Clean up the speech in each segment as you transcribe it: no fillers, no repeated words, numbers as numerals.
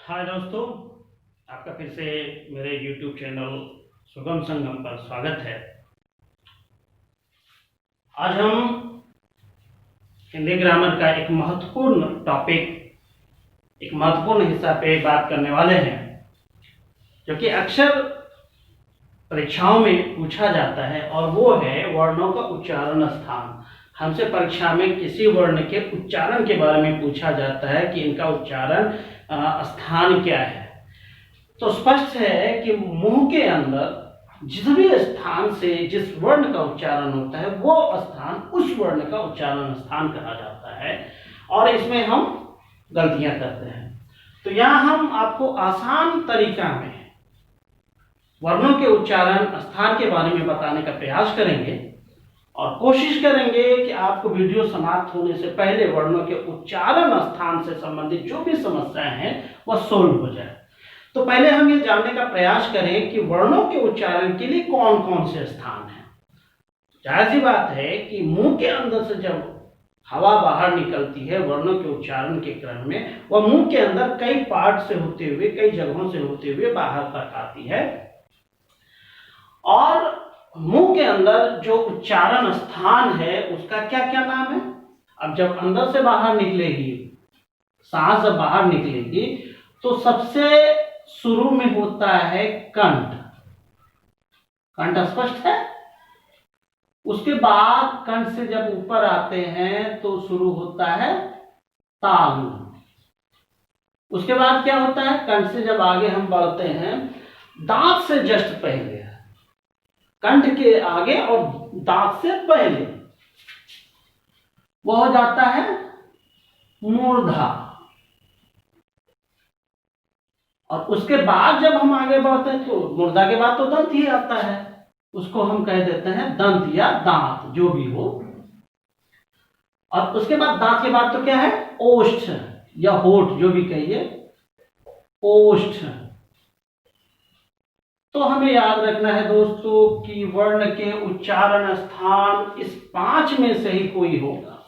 हाय दोस्तों, आपका फिर से मेरे YouTube चैनल सुगम संगम पर स्वागत है। आज हम हिंदी ग्रामर का एक महत्वपूर्ण टॉपिक, एक महत्वपूर्ण हिस्सा पे बात करने वाले हैं, जो कि अक्सर परीक्षाओं में पूछा जाता है, और वो है वर्णों का उच्चारण स्थान। हमसे परीक्षा में किसी वर्ण के उच्चारण के बारे में पूछा जाता है कि इनका उच्चारण स्थान क्या है। तो स्पष्ट है कि मुंह के अंदर जिस भी स्थान से जिस वर्ण का उच्चारण होता है वो स्थान उस वर्ण का उच्चारण स्थान कहा जाता है, और इसमें हम गलतियां करते हैं। तो यहाँ हम आपको आसान तरीका में वर्णों के उच्चारण स्थान के बारे में बताने का प्रयास करेंगे, और कोशिश करेंगे कि आपको वीडियो समाप्त होने से पहले वर्णों के उच्चारण स्थान से संबंधित जो भी समस्याएं हैं वह सोल्व हो जाए। तो पहले हम ये जानने का प्रयास करें कि वर्णों के उच्चारण के लिए कौन कौन से स्थान हैं। जाहिर सी बात है कि मुंह के अंदर से जब हवा बाहर निकलती है वर्णों के उच्चारण के क्रम में, वह मुंह के अंदर कई पार्ट से होते हुए, कई जगहों से होते हुए बाहर तक आती है, और मुंह के अंदर जो उच्चारण स्थान है उसका क्या क्या नाम है। अब जब अंदर से बाहर निकलेगी, सांस जब बाहर निकलेगी, तो सबसे शुरू में होता है कंठ। कंठ स्पष्ट है। उसके बाद कंठ से जब ऊपर आते हैं तो शुरू होता है तालु। उसके बाद क्या होता है, कंठ से जब आगे हम बढ़ते हैं, दांत से जस्ट पहले, कंठ के आगे और दांत से पहले वो हो जाता है मूर्धा। और उसके बाद जब हम आगे बढ़ते हैं तो मूर्धा के बाद तो दंत ही आता है, उसको हम कह देते हैं दंत या दांत, जो भी हो। और उसके बाद दांत के बाद तो क्या है, ओष्ठ या होठ, जो भी कहिए, ओष्ठ। तो हमें याद रखना है दोस्तों कि वर्ण के उच्चारण स्थान इस 5 में से ही कोई होगा।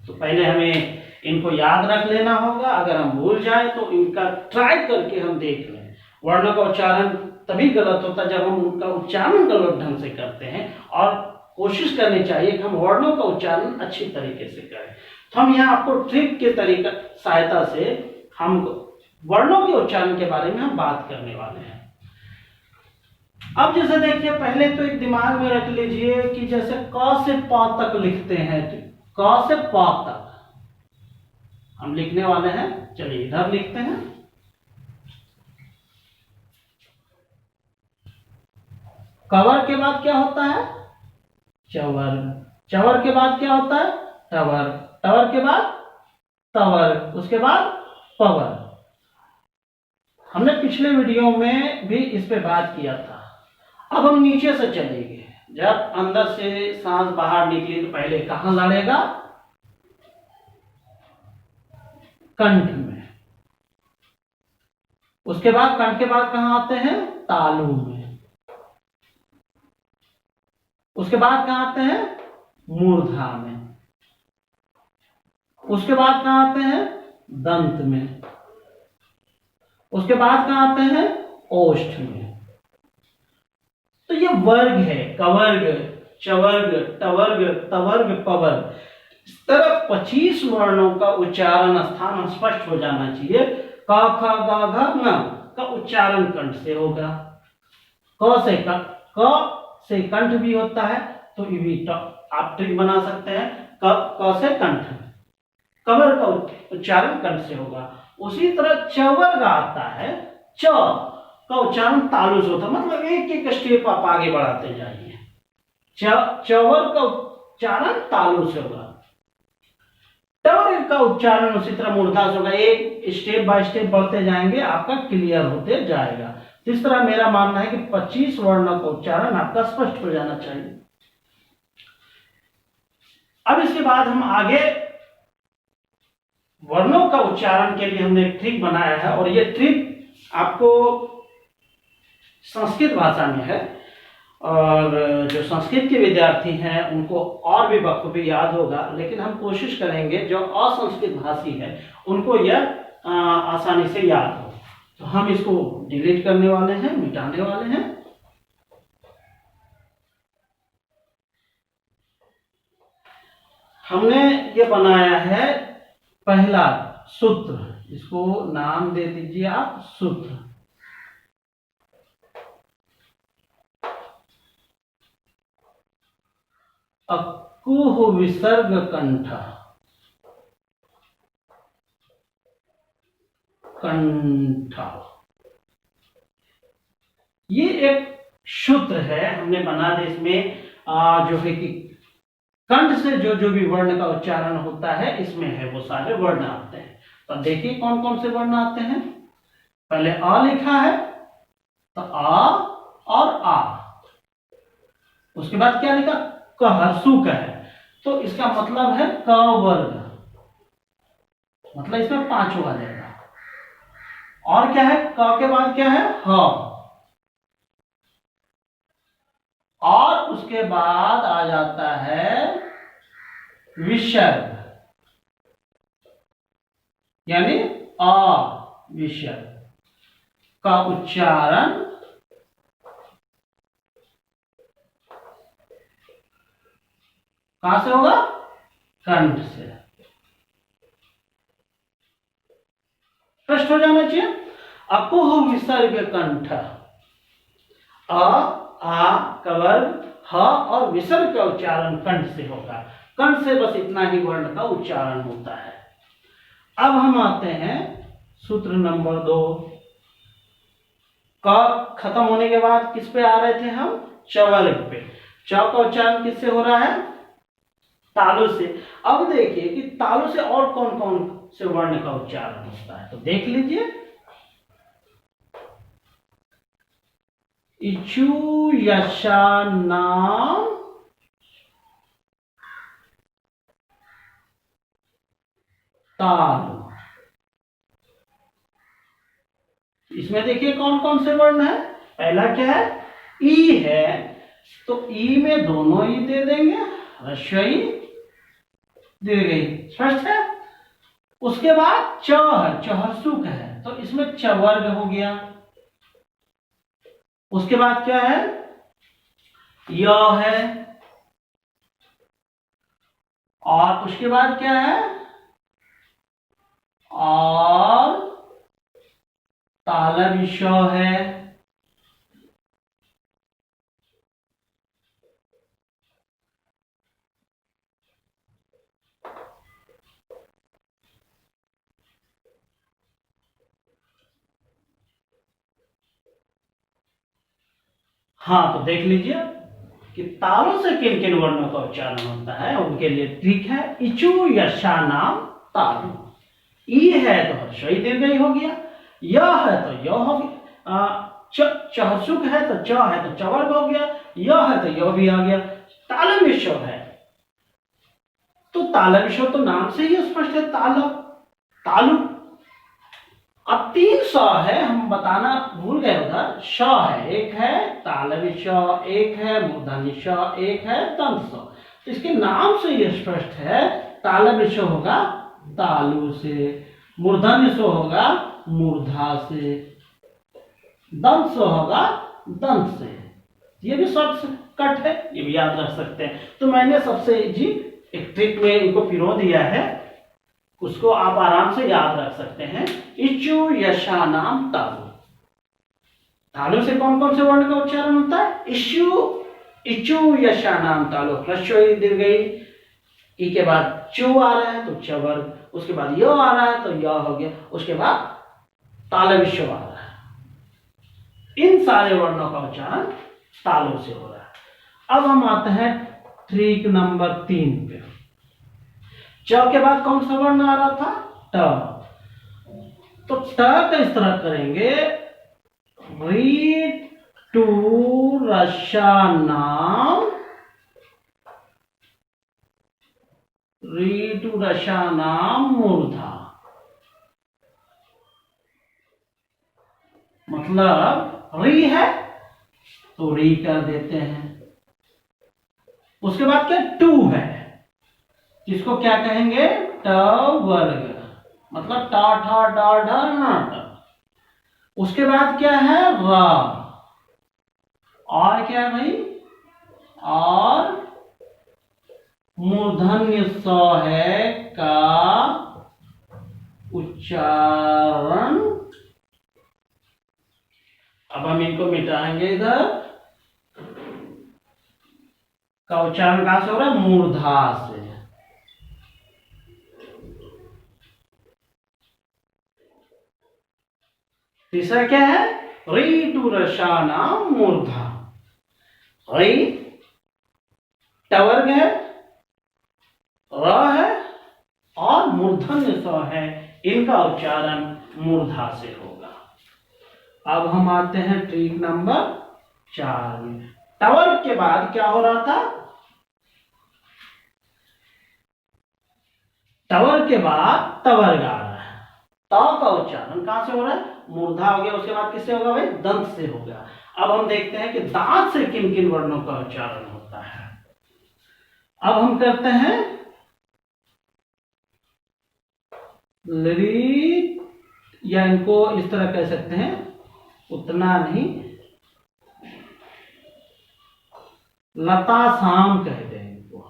तो पहले हमें इनको याद रख लेना होगा। अगर हम भूल जाए तो इनका ट्राई करके हम देख लें। वर्णों का उच्चारण तभी गलत होता है जब हम उनका उच्चारण गलत ढंग से करते हैं, और कोशिश करनी चाहिए कि हम वर्णों का उच्चारण अच्छी तरीके से करें। तो हम यहाँ आपको ट्रिक के तरीका सहायता से हम वर्णों के उच्चारण के बारे में हम बात करने वाले हैं। अब जैसे देखिए, पहले तो एक दिमाग में रख लीजिए कि जैसे क से प तक लिखते हैं, तो क से प तक हम लिखने वाले हैं। चलिए इधर लिखते हैं। कवर के बाद क्या होता है, चवर। चवर के बाद क्या होता है, टवर। टवर के बाद तवर। उसके बाद पवर। हमने पिछले वीडियो में भी इस पे बात किया था। अब हम नीचे से चलेंगे। जब अंदर से सांस बाहर निकली तो पहले कहां लड़ेगा, कंठ में। उसके बाद कंठ के बाद कहां आते हैं, तालु में। उसके बाद कहां आते हैं, मूर्धा में। उसके बाद कहां आते हैं, दंत में। उसके बाद कहां आते हैं, ओष्ठ में। तो ये वर्ग है, कवर्ग, चवर्ग, टवर्ग, तवर्ग, पवर्ग। इस तरह 25 वर्णों का उच्चारण स्थान स्पष्ट हो जाना चाहिए। क, ख, ग, घ, ङ का उच्चारण कंठ से होगा। क से कंठ भी होता है, तो ये भी आप ट्रिक बना सकते हैं। क से कंठ, कवर का उच्चारण कंठ से होगा। उसी तरह चवर्ग आता है, च का उच्चारण तालु से होता है, मतलब एक एक स्टेप आप आगे बढ़ाते जाइए। चवर का उच्चारण तालु से होगा। टवर का उच्चारण उसी तरह मूर्धा से होगा। एक स्टेप बाय स्टेप बढ़ते जाएंगे, आपका क्लियर होते जाएगा। तो इस तरह मेरा मानना है कि 25 वर्णों का उच्चारण आपका स्पष्ट हो जाना चाहिए। अब इसके बाद हम आगे वर्णों का उच्चारण के लिए हमने एक ट्रिक बनाया है, और ये ट्रिक आपको संस्कृत भाषा में है, और जो संस्कृत के विद्यार्थी हैं उनको और भी बखूबी याद होगा, लेकिन हम कोशिश करेंगे जो असंस्कृत भाषी है उनको यह आसानी से याद हो। तो हम इसको डिलीट करने वाले हैं, मिटाने वाले हैं। हमने ये बनाया है पहला सूत्र, इसको नाम दे दीजिए आप सूत्र। अक्कुह विसर्ग कंठ, कंठ, ये एक सूत्र है हमने बना दिया। इसमें जो है कि कंठ से जो जो भी वर्ण का उच्चारण होता है इसमें है वो सारे वर्ण आते हैं। तो देखिए कौन कौन से वर्ण आते हैं। पहले अ लिखा है तो आ और आ, उसके बाद क्या लिखा, क हर्षु का है, तो इसका मतलब है क वर्ग, मतलब इसमें 5 आ जाएगा। और क्या है, क के बाद क्या है, ह, और उसके बाद आ जाता है विसर्ग, यानी अ विसर्ग का उच्चारण कहां से होगा, कंठ से। स्पष्ट हो जाना चाहिए। अकुह विसर्ग कंठ, अ आ कवर ह और विसर्ग का उच्चारण कंठ से होगा। कंठ से बस इतना ही वर्ण का उच्चारण होता है। अब हम आते हैं सूत्र नंबर 2। क खत्म होने के बाद किस पे आ रहे थे हम, चवर्ग पे। च का उच्चारण किससे हो रहा है, तालु से। अब देखिए कि तालु से और कौन कौन से वर्ण का उच्चारण होता है, तो देख लीजिए। इचु यशा नाम तालु, इसमें देखिए कौन कौन से वर्ण है। पहला क्या है, ई है, तो ई में दोनों ई दे देंगे, ह्रस्व दे गई, स्पष्ट है। उसके बाद च है, चहर्षुक है, तो इसमें चवर्ग हो गया। उसके बाद क्या है, य है, और उसके बाद क्या है, और तालव्य श है। हाँ, तो देख लीजिए कि तालों से किन किन वर्णों का उच्चारण होता है उनके लिए ठीक है। इचु यशा नाम तालु, ई है तो हर्षई दीर्घई हो गया, यह है तो यह हो गया, चहर्षुक है तो च है तो चवर्ग हो गया, यह है तो यह भी आ गया। तालव्य श है तो तालव्य श तो नाम से ही स्पष्ट है, तालव तालु। अब 3 स है, हम बताना भूल गए उधर। श है, एक है तालव्य श, एक है मूर्धन्य श, एक है दंत स। तो इसके नाम से यह स्पष्ट है, तालव्य श होगा तालु से, मूर्धन्य स होगा मूर्धा से, दंत स होगा दंत से। ये भी शॉर्ट कट है, ये भी याद रख सकते हैं। तो मैंने सबसे इजी एक ट्रिक में इनको पिरो दिया है, उसको आप आराम से याद रख सकते हैं। इचु यशा नाम तालु, तालु से कौन कौन से वर्ण का उच्चारण होता है, इचु यशा नाम तालु, ह्रस्व दीर्घई, ई के बाद चु आ रहा है तो चवर्ग, उसके बाद य आ रहा है तो य हो गया, उसके बाद तालव्य श आ रहा है। इन सारे वर्णों का उच्चारण तालु से हो रहा है। अब हम आते हैं ट्रिक नंबर 3 पे। च के बाद कौन सा वर्ण आ रहा था, ट, तो ट का इस तरह करेंगे, री टू रशा नाम, री टू रशा नाम मूर्धा, मतलब री है तो री कर देते हैं। उसके बाद क्या, टू है, जिसको क्या कहेंगे, ट वर्ग, मतलब टा ठा डा ढा ना टा। उसके बाद क्या है र, और क्या है भाई, और मूर्धन्य स है का उच्चारण। अब हम इनको मिटाएंगे, इधर का उच्चारण कहां से हो रहा है, मूर्धा से। तीसरा क्या है, री टू रसाना मूर्धा। री टवर्ग है, र है और मूर्धन्य स है, इनका उच्चारण मूर्धा से होगा। अब हम आते हैं ट्रिक नंबर 4 में। टवर्ग के बाद क्या हो रहा था, टवर्ग के बाद तवर्ग आ रहा है। त का उच्चारण कहां से हो रहा है, मूर्धा हो गया, उसके बाद किससे होगा भाई, दंत से होगा। अब हम देखते हैं कि दांत से किन किन वर्णों का उच्चारण होता है। अब हम करते हैं लरी, या इनको इस तरह कह सकते हैं, उतना नहीं, लता शाम कहते हैं इनको।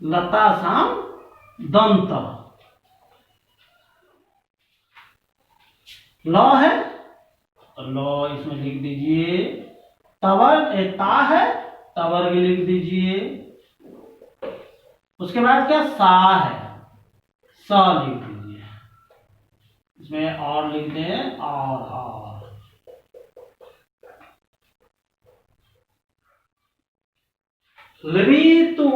लता शाम दंत। ल है तो ल इसमें लिख दीजिए, तवर्ग ता है, तवर्ग लिख दीजिए। उसके बाद क्या, सा है, स लिख दीजिए, इसमें और लिख दें, और लृतु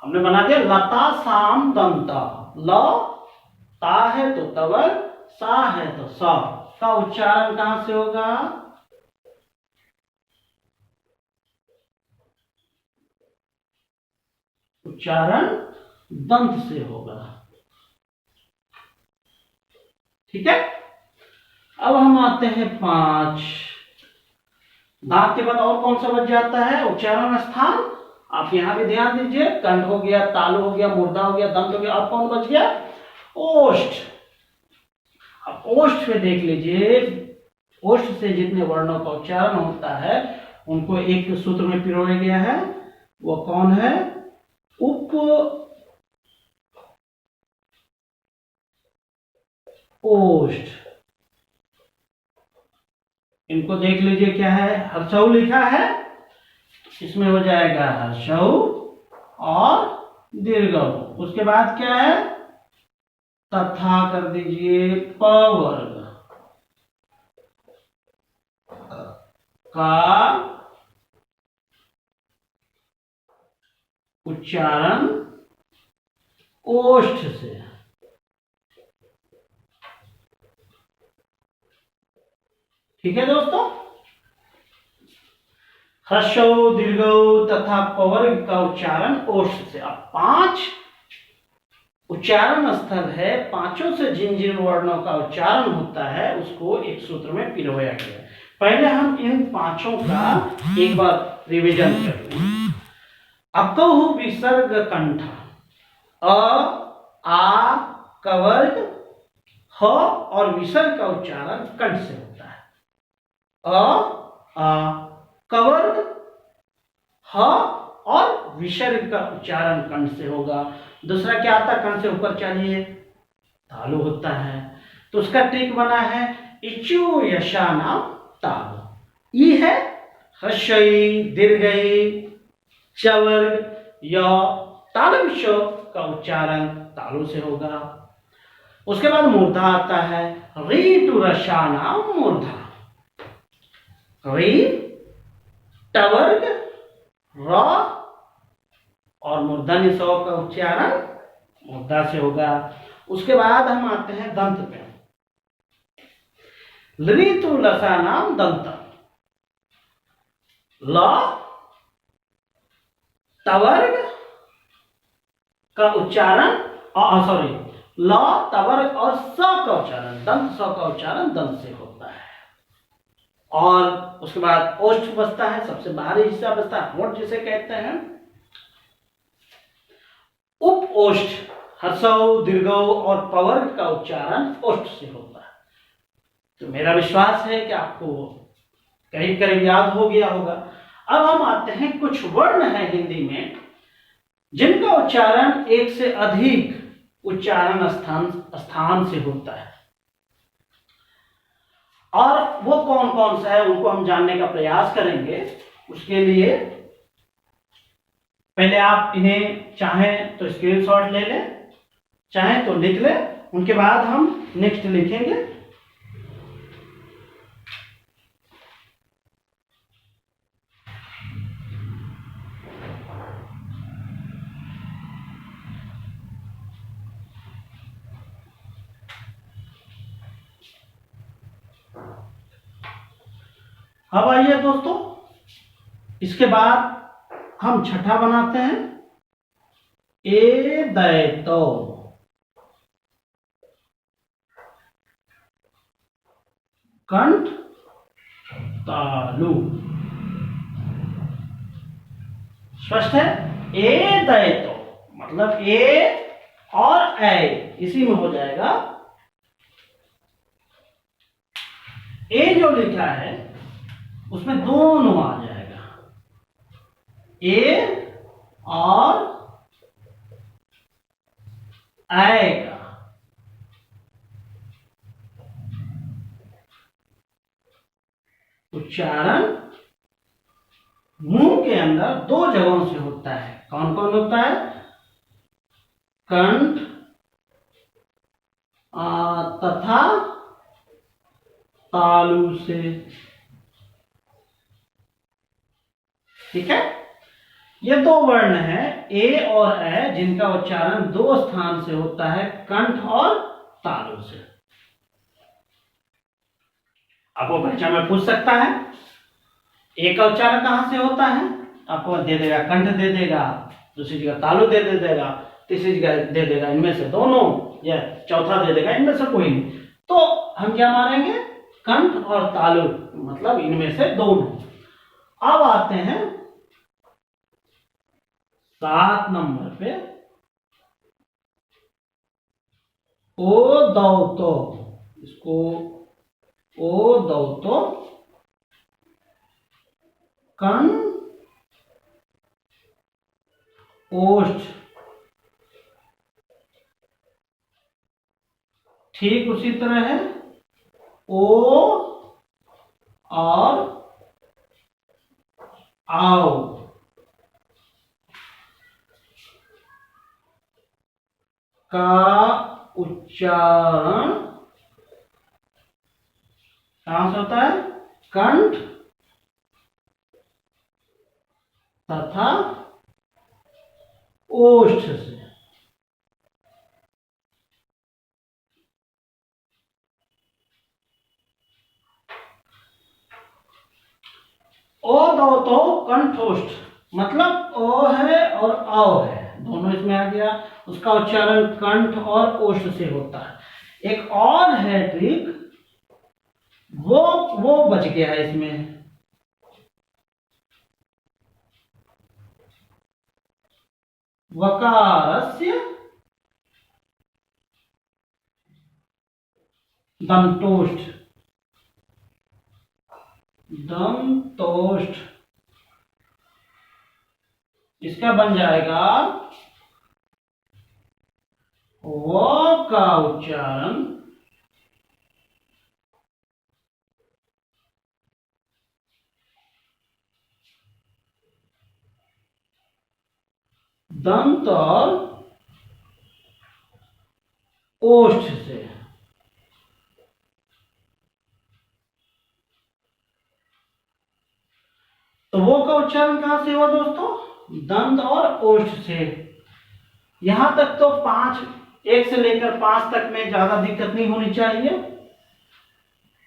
हमने बना दिया लता शाम दंत। ल ता है तो तवर्ग, सा है तो स का उच्चारण कहां से होगा, उच्चारण दंत से होगा। ठीक है। अब हम आते हैं 5। दांत के बाद और कौन सा बच जाता है उच्चारण स्थान, आप यहां भी ध्यान दीजिए। कंठ हो गया, तालु हो गया, मूर्धा हो गया, दंत हो गया, अब कौन बच गया, ओष्ठ। अब ओष्ठ में देख लीजिए, ओष्ठ से जितने वर्णों का उच्चारण होता है उनको एक सूत्र में पिरोया गया है। वो कौन है, उप ओष्ठ। इनको देख लीजिए, क्या है, हर्षौ लिखा है, इसमें हो जाएगा हर्षौ और दीर्घौ। उसके बाद क्या है, तथा कर दीजिए, प वर्ग का उच्चारण ओष्ठ से। ठीक है दोस्तों, ह्रस्व दीर्घ तथा पवर्ग का उच्चारण ओष्ठ से। अब 5 उच्चारण स्थल है, पांचों से जिन जिन वर्णों का उच्चारण होता है उसको एक सूत्र में पिरोया गया। पहले हम इन पांचों का एक बार रिवीजन करेंगे। अकहु विसर्ग कंठ, अ आ कवर्ग, ह और विसर्ग का उच्चारण कंठ से होता है। अ आ कवर्ग, ह और विसर्ग का उच्चारण कंठ से होगा। दूसरा क्या आता है, कंठ से ऊपर चलिए, तालु होता है। तो उसका ट्रिक बना है इचु यशाना तालु। ई है ह्रस्वई दीर्घई चवर्ग या तालव्य का उच्चारण तालु से होगा। उसके बाद मूर्धा आता है, री टू रसाना मूर्धा। री टवर्ग र और मूर्धन्य सौ का उच्चारण मूर्धा से होगा। उसके बाद हम आते हैं दंत पे, लृतु लसानाम दंत। ल तवर्ग का उच्चारण, सॉरी, ल तवर्ग और स का उच्चारण, दंत स का उच्चारण दंत से होता है। और उसके बाद ओष्ठ बचता है, सबसे बाहरी हिस्सा बचता है, होंठ जिसे कहते हैं। उप ओष्ठ, ह्रस्व, दीर्घव और पवर्ग का उच्चारण ओष्ठ से होता है। तो मेरा विश्वास है कि आपको करीब करीब याद हो गया होगा। अब हम आते हैं, कुछ वर्ण है हिंदी में जिनका उच्चारण एक से अधिक उच्चारण स्थान से होता है, और वो कौन कौन सा है उनको हम जानने का प्रयास करेंगे। उसके लिए पहले आप इन्हें चाहें तो स्क्रीनशॉट ले लें, चाहें तो लिख लें, उनके बाद हम नेक्स्ट लिखेंगे। अब आइए दोस्तों, इसके बाद हम छठा बनाते हैं, ए दैतो। कंठ तालु। स्पष्ट है? ए दैतो मतलब ए और ऐ इसी में हो जाएगा। ए जो लिखा है उसमें दोनों आ जाएगा, ए और ऐ का। उच्चारण मुंह के अंदर दो जगहों से होता है। कौन कौन होता है? कंठ तथा तालु से। ठीक है, ये दो वर्ण है ए और ऐ जिनका उच्चारण दो स्थान से होता है, कंठ और तालु से। आपको परीक्षा में पूछ सकता है ए का उच्चारण कहां से होता है, आपको दे देगा कंठ दे देगा, दूसरी जगह तालु दे देगा, तीसरी जगह दे देगा इनमें से दोनों, या चौथा दे देगा इनमें से कोई नहीं। तो हम क्या मानेंगे? कंठ और तालु मतलब इनमें से दोनों। अब आते हैं 7 नंबर पे, ओ दौतो। इसको ओ दौतो कण ओष्ठ। ठीक उसी तरह है ओ और आओ। का उच्चारण कहां से होता है? कंठ तथा ओष्ठ से। ओ दो तो कंठोष्ठ मतलब ओ है और आओ है, दोनों इसमें आ गया। उसका उच्चारण कंठ और ओष्ठ से होता है। एक और है ट्रिक, वो बच गया है इसमें। वकारस्य दंतोष्ठ। दंतोष्ठ इसका बन जाएगा वो का उच्चारण दंत और ओष्ठ से। तो वो का उच्चारण कहां से हुआ दोस्तों? दंत और ओष्ठ से। यहां तक तो 1 से लेकर 5 तक में ज्यादा दिक्कत नहीं होनी चाहिए,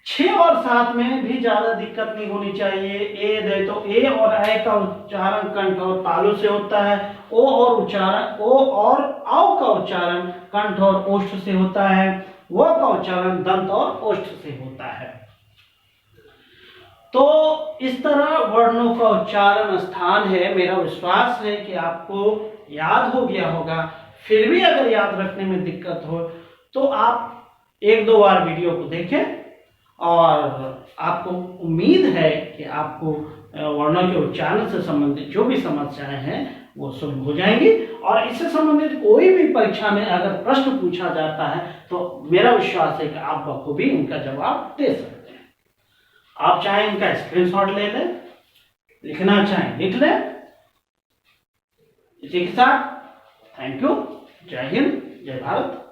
6 और 7 में भी ज्यादा दिक्कत नहीं होनी चाहिए। ए दे तो ए और ऐ का उच्चारण कंठ और तालु से होता है। ओ और आओ का उच्चारण कंठ और ओष्ठ से होता है। वो का उच्चारण दंत और ओष्ठ से होता है। तो इस तरह वर्णों का उच्चारण स्थान है। मेरा विश्वास है कि आपको याद हो गया होगा। फिर भी अगर याद रखने में दिक्कत हो तो आप एक दो बार वीडियो को देखें, और आपको उम्मीद है कि आपको वर्णों के उच्चारण से संबंधित जो भी समस्याएं हैं वो सुलभ हो जाएंगी। और इससे संबंधित कोई भी परीक्षा में अगर प्रश्न पूछा जाता है तो मेरा विश्वास है कि आप बखूबी उनका जवाब दे सकते हैं। आप चाहें इनका स्क्रीनशॉट ले लें, लिखना चाहें लिख लें। इसी के साथ थैंक यू, जय हिंद, जय भारत।